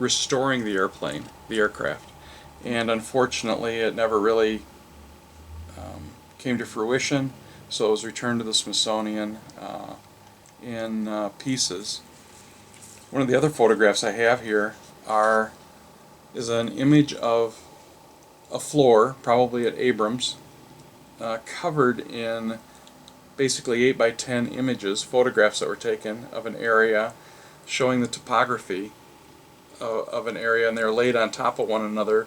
restoring the aircraft. And unfortunately it never really came to fruition, so it was returned to the Smithsonian in pieces. One of the other photographs I have here is an image of a floor, probably at Abrams, covered in basically 8 by 10 images, photographs that were taken of an area, showing the topography of an area, and they're laid on top of one another,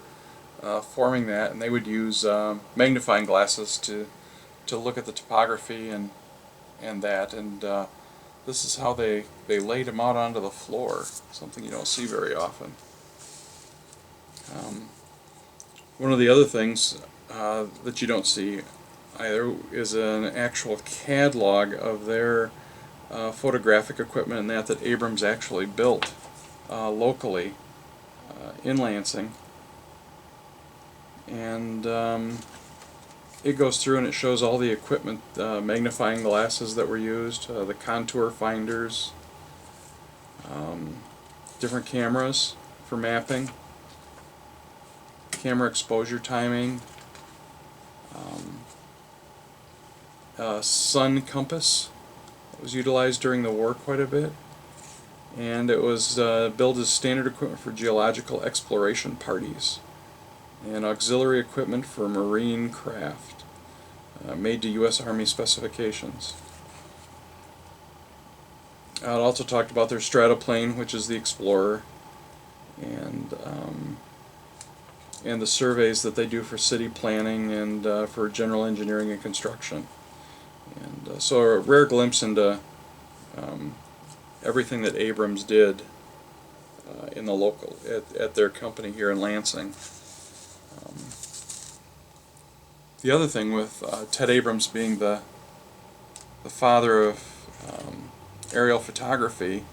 forming that. And they would use magnifying glasses to look at the topography and that. And this is how they laid them out onto the floor, something you don't see very often. One of the other things that you don't see either is an actual CAD log of their photographic equipment and that Abrams actually built locally in Lansing. And it goes through and it shows all the equipment, magnifying glasses that were used, the contour finders, different cameras for mapping, camera exposure timing, sun compass that was utilized during the war quite a bit, and it was billed as standard equipment for geological exploration parties, and auxiliary equipment for marine craft, made to U.S. Army specifications. It also talked about their stratoplane, which is the Explorer, and the surveys that they do for city planning and for general engineering and construction. And so a rare glimpse into everything that Abrams did in the local, at their company here in Lansing. The other thing with Ted Abrams being the father of aerial photography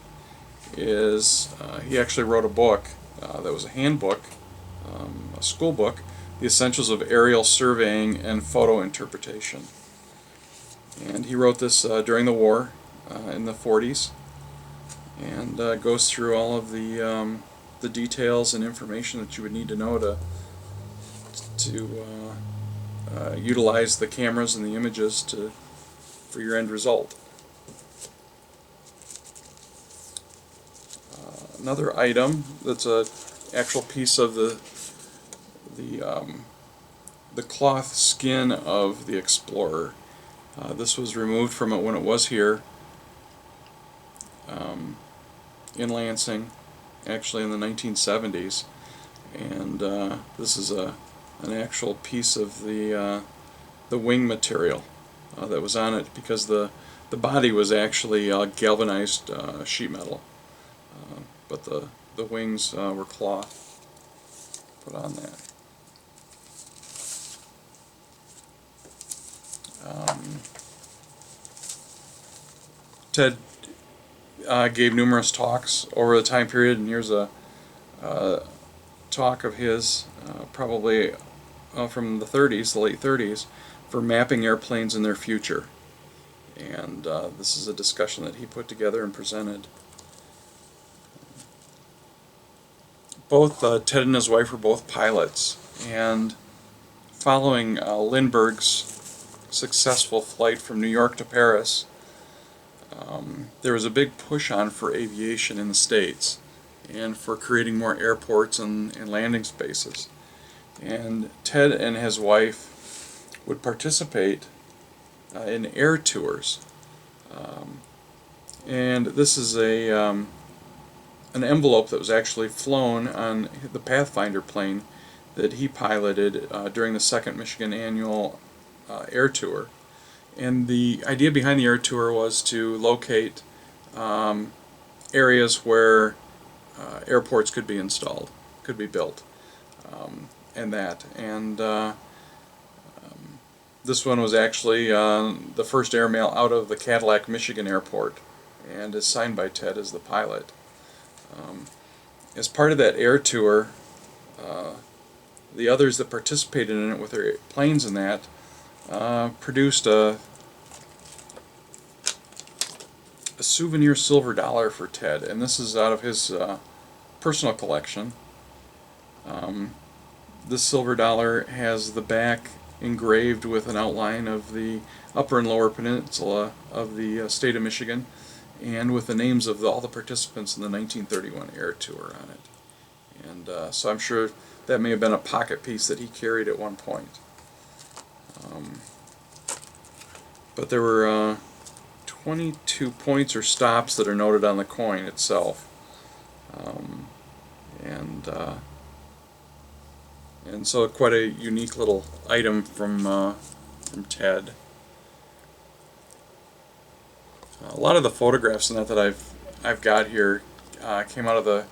is he actually wrote a book that was a handbook, a school book, The Essentials of Aerial Surveying and Photo Interpretation. And he wrote this during the war in the 40s, and goes through all of the details and information that you would need to know to utilize the cameras and the images for your end result. Another item that's a actual piece of the cloth skin of the Explorer. This was removed from it when it was here in Lansing, actually in the 1970s, and this is an actual piece of the wing material that was on it, because the body was actually galvanized sheet metal, but the wings were cloth put on that. Ted gave numerous talks over the time period, and here's a talk of his, probably from the 30s, the late 30s, for mapping airplanes in their future. And this is a discussion that he put together and presented. Both Ted and his wife were both pilots, and following Lindbergh's successful flight from New York to Paris, there was a big push on for aviation in the States and for creating more airports and landing spaces. And Ted and his wife would participate in air tours. And this is an envelope that was actually flown on the Pathfinder plane that he piloted during the 2nd Michigan Annual Air Tour. And the idea behind the air tour was to locate areas where airports could be installed, could be built, and that. And this one was actually the first airmail out of the Cadillac, Michigan airport, and is signed by Ted as the pilot. As part of that air tour, the others that participated in it with their planes and that produced a souvenir silver dollar for Ted, and this is out of his personal collection. This silver dollar has the back engraved with an outline of the upper and lower peninsula of the state of Michigan, and with the names of all the participants in the 1931 air tour on it. And so I'm sure that may have been a pocket piece that he carried at one point. But there were 22 points or stops that are noted on the coin itself. And so quite a unique little item from Ted. A lot of the photographs in that I've got here came out of the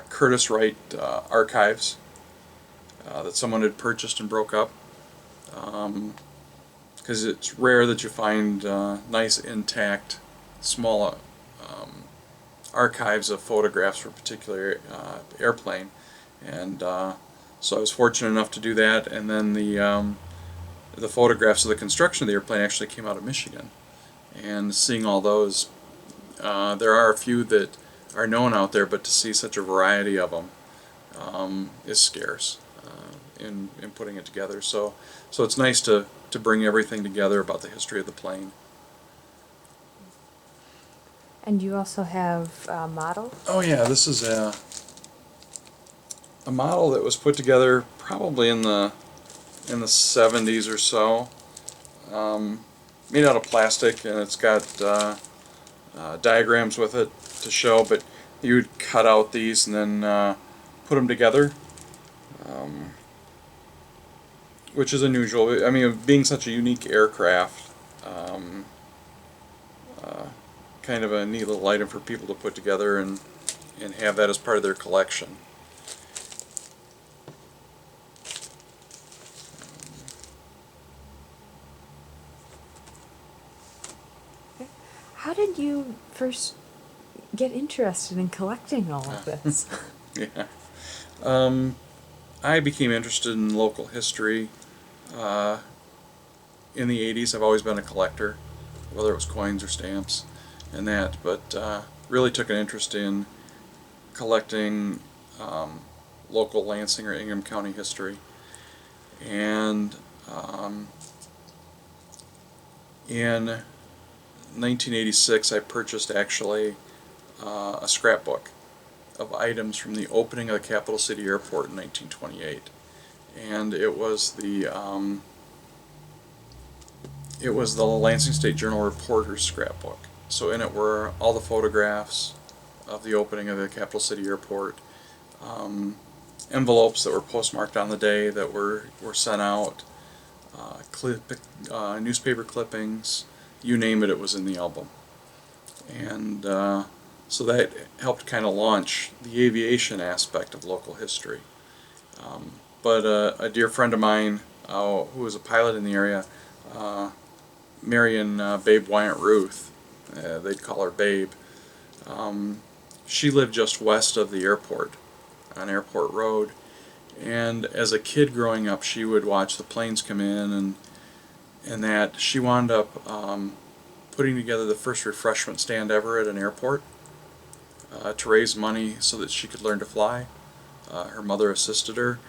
CurtissWright Archives that someone had purchased and broke up, because it's rare that you find nice intact small archives of photographs for a particular airplane, and so I was fortunate enough to do that. And then the photographs of the construction of the airplane actually came out of Michigan, and seeing all those, there are a few that are known out there, but to see such a variety of them is scarce in putting it together. So it's nice to bring everything together about the history of the plane. And you also have a model? Oh yeah, this is a model that was put together probably in the 70s or so. Made out of plastic, and it's got diagrams with it to show, but you would cut out these and then put them together, which is unusual. I mean, being such a unique aircraft, kind of a neat little item for people to put together and have that as part of their collection. How did you first get interested in collecting all of this? Yeah. I became interested in local history in the 80s. I've always been a collector, whether it was coins or stamps and that, but really took an interest in collecting local Lansing or Ingham County history. And in 1986 I purchased actually a scrapbook of items from the opening of the Capital City Airport in 1928, and it was the Lansing State Journal Reporter's scrapbook. So in it were all the photographs of the opening of the Capital City Airport, envelopes that were postmarked on the day that were sent out, newspaper clippings, you name it, it was in the album. And so that helped kind of launch the aviation aspect of local history. But a dear friend of mine who was a pilot in the area, Marion Babe Wyant Ruth, they'd call her Babe, she lived just west of the airport on Airport Road, and as a kid growing up she would watch the planes come in, and that she wound up putting together the first refreshment stand ever at an airport to raise money so that she could learn to fly. Her mother assisted her.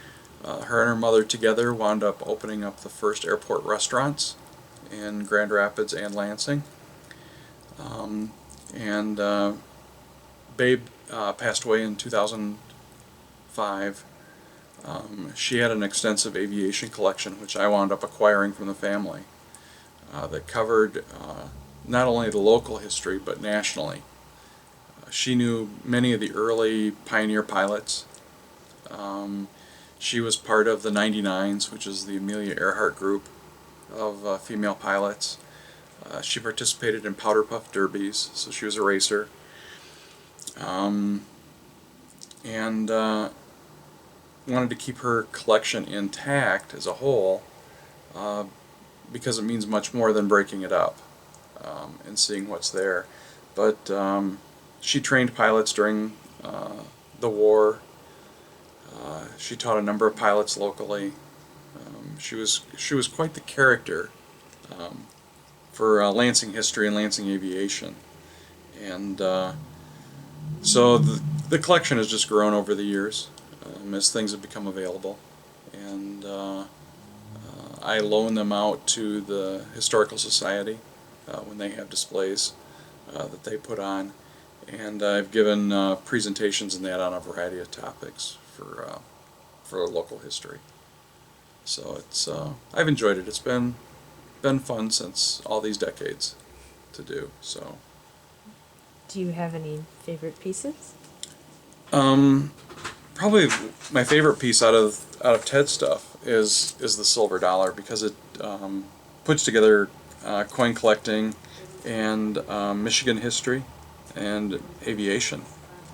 Her and her mother together wound up opening up the first airport restaurants in Grand Rapids and Lansing. Babe passed away in 2005. She had an extensive aviation collection, which I wound up acquiring from the family, that covered not only the local history but nationally. She knew many of the early pioneer pilots. She was part of the 99s, which is the Amelia Earhart group of female pilots. She participated in powder puff derbies, so she was a racer. And wanted to keep her collection intact as a whole, because it means much more than breaking it up and seeing what's there. But she trained pilots during the war. She taught a number of pilots locally. She was quite the character for Lansing history and Lansing aviation. And so the collection has just grown over the years as things have become available, and I loan them out to the Historical Society when they have displays that they put on, and I've given presentations in that on a variety of topics for local history. So it's I've enjoyed it. It's been fun since all these decades to do. So. Do you have any favorite pieces? Probably my favorite piece out of Ted's stuff is the silver dollar, because it puts together coin collecting and Michigan history and aviation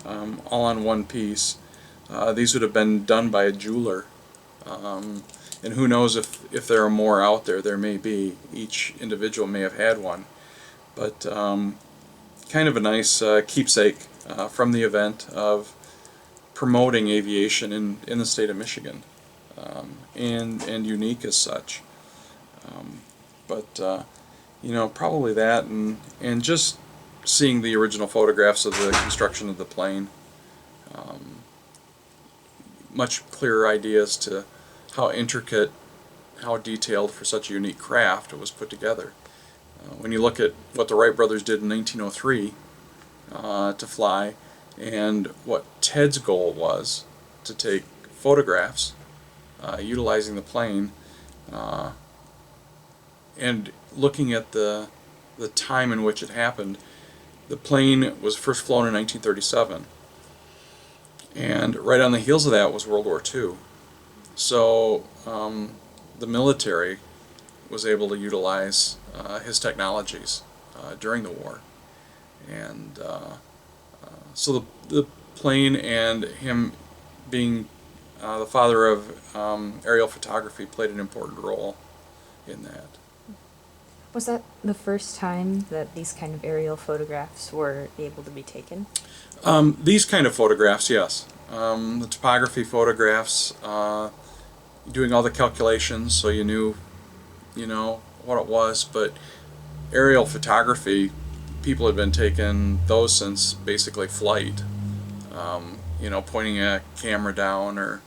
all on one piece. These would have been done by a jeweler, and who knows if there are more out there. There may be. Each individual may have had one, but kind of a nice keepsake from the event of promoting aviation in the state of Michigan, and unique as such. But probably that, and just seeing the original photographs of the construction of the plane, much clearer ideas to how intricate, how detailed for such a unique craft it was put together. When you look at what the Wright brothers did in 1903 to fly, and what Ted's goal was to take photographs utilizing the plane, and looking at the time in which it happened. The plane was first flown in 1937, and right on the heels of that was World War II. So the military was able to utilize his technologies during the war, and so the plane, and him being the father of aerial photography, played an important role in that. Was that the first time that these kind of aerial photographs were able to be taken? These kind of photographs, yes. The topography photographs, doing all the calculations so you knew, what it was, but aerial photography, people had been taking those since basically flight. Pointing a camera down or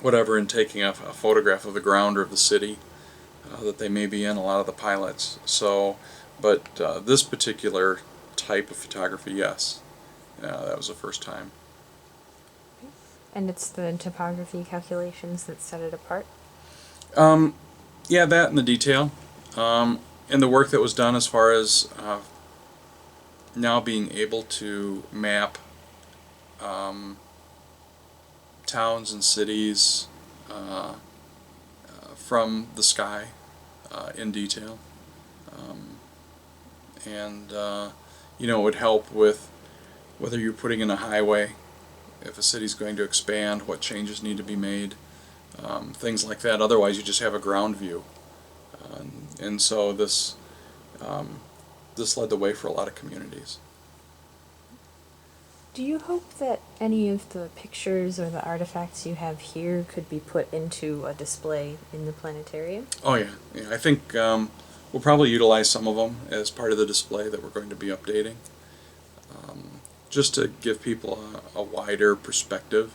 whatever, and taking a photograph of the ground or of the city that they may be in, a lot of the pilots. So, but this particular type of photography, yes, that was the first time. And it's the topography calculations that set it apart? Yeah, that and the detail. And the work that was done as far as now being able to map towns and cities from the sky in detail. And it would help with whether you're putting in a highway, if a city's going to expand, what changes need to be made, things like that. Otherwise you just have a ground view. And so this led the way for a lot of communities. Do you hope that any of the pictures or the artifacts you have here could be put into a display in the planetarium? Oh yeah. I think we'll probably utilize some of them as part of the display that we're going to be updating, just to give people a wider perspective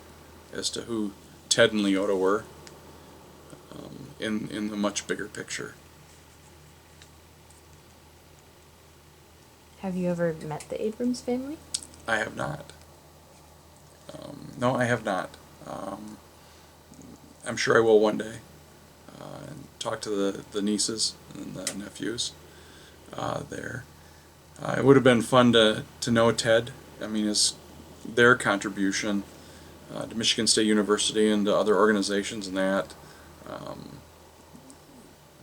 as to who Ted and Leota were in the much bigger picture. Have you ever met the Abrams family? I have not. No, I have not. I'm sure I will one day. And talk to the nieces and the nephews there. It would have been fun to know Ted. I mean, their contribution to Michigan State University and to other organizations and that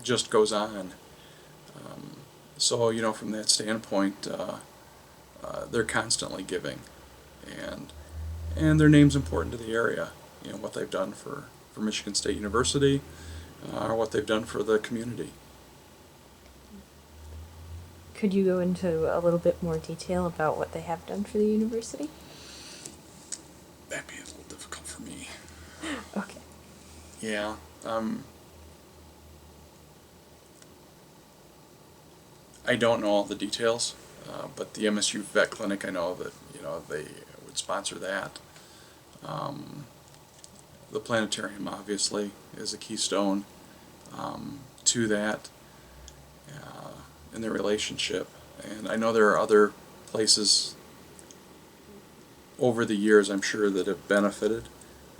just goes on. So, from that standpoint, they're constantly giving, and their name's important to the area. What they've done for Michigan State University, or what they've done for the community. Could you go into a little bit more detail about what they have done for the university? That'd be a little difficult for me. Okay. Yeah. I don't know all the details, but the MSU Vet Clinic, I know that they would sponsor that. The planetarium obviously is a keystone to that in the relationship. And I know there are other places over the years, I'm sure, that have benefited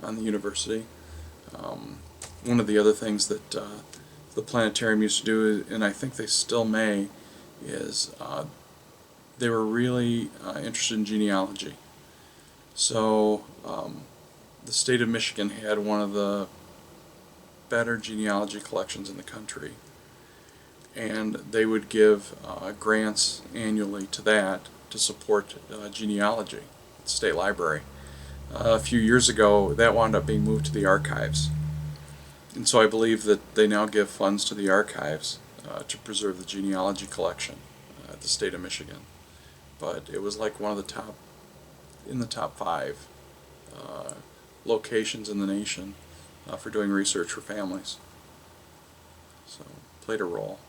on the university. One of the other things that the planetarium used to do, and I think they still may, is they were really interested in genealogy. So the state of Michigan had one of the better genealogy collections in the country, and they would give grants annually to that to support genealogy at the state library. A few years ago, that wound up being moved to the archives, and so I believe that they now give funds to the archives to preserve the genealogy collection at the state of Michigan. But it was like one of the top 5 locations in the nation for doing research for families. So played a role.